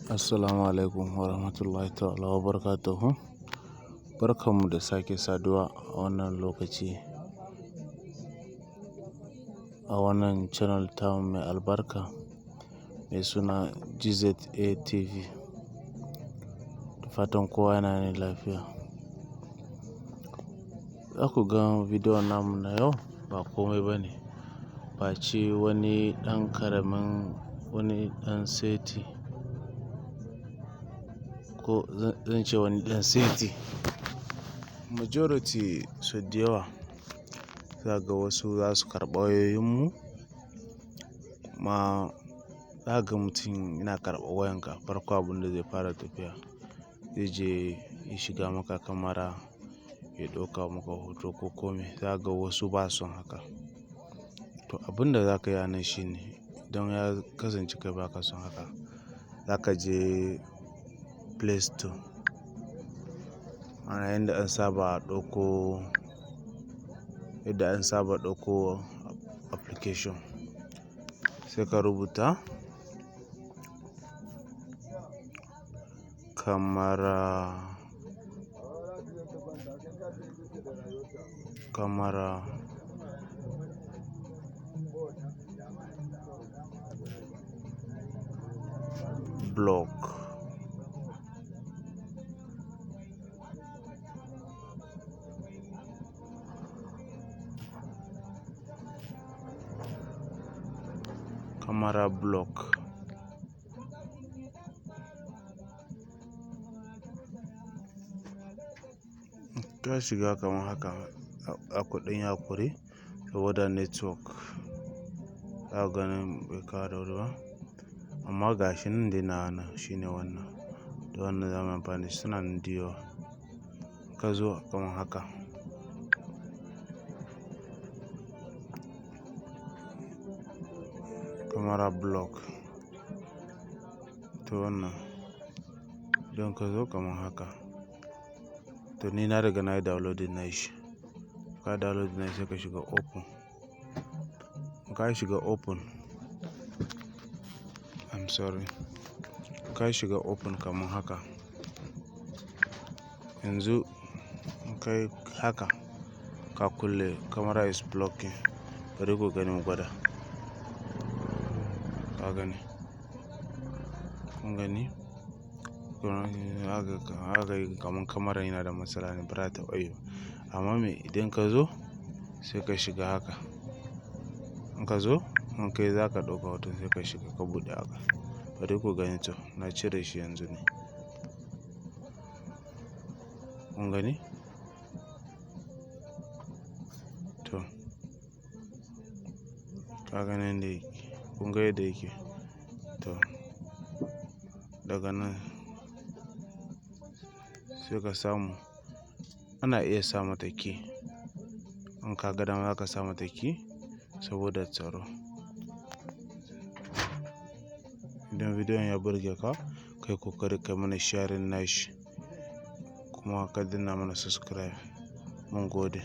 Assalamu alaikum wa rahmatullahi ta'ala wa barakatuhu. Barkanmu da sake saduwa a wannan lokaci a wannan channel ta mai albarka mai suna GZA TV. Da fatan kowa yana ne lafiya. Za ku ga bidiyon namu na yau ba komai ba ne, face wani ɗan ƙaramin wani ɗan seti, ko zan ce wani ɗan seti. Majority su da yawa za ga wasu za su karɓa wayoyinmu, ma za ga mutum yana karɓa wayanka farko abin da zai fara tafiya zai je ya shiga maka kamara ya ɗauka maka hoto ko kome. Za ga wasu ba son haka. To abin da za ka yi a nan shine, don ya kasance kai ba ka son haka, za ka je Play Store. Ana yanda an saba ɗauko application, sai ka rubuta kamara block. Camera block. Ka shiga kamar haka a kuɗin yakuri saboda network za ganin bai kawo da wuri ba, amma ga shi nan dai na nan shine wannan da wannan zamu amfani suna nan da yawa. Ka zo kamar haka, camera block to wannan, don ka zo kamar haka. To ni na riga na yi downloading na shi. Ka download na sai ka shiga open. Ka shiga open, ka shiga open kamar haka. Yanzu kai haka ka kulle, camera is blocking. Bari ku gani mu gwada. Ka gani? Kun gani? Haka kamar kamera yana da matsala ne, ba za ta taɓa yi ba. Amma me idan ka zo sai ka shiga haka. In ka zo, in kai za ka ɗauka hoton sai ka shiga ka buɗe haka. Bari ku gani to, na cire shi yanzu ne. Kun gani? To, ka gani yanda yake? Kun ga yadda yake? To, daga nan sai ka samu, ana iya sa mata key. In ka ga dama za ka sa mata key saboda tsaro. Idan bidiyon ya burge ka, kai kokari kai mana sharing nashi kuma ka danna mana subscribe. Mun gode.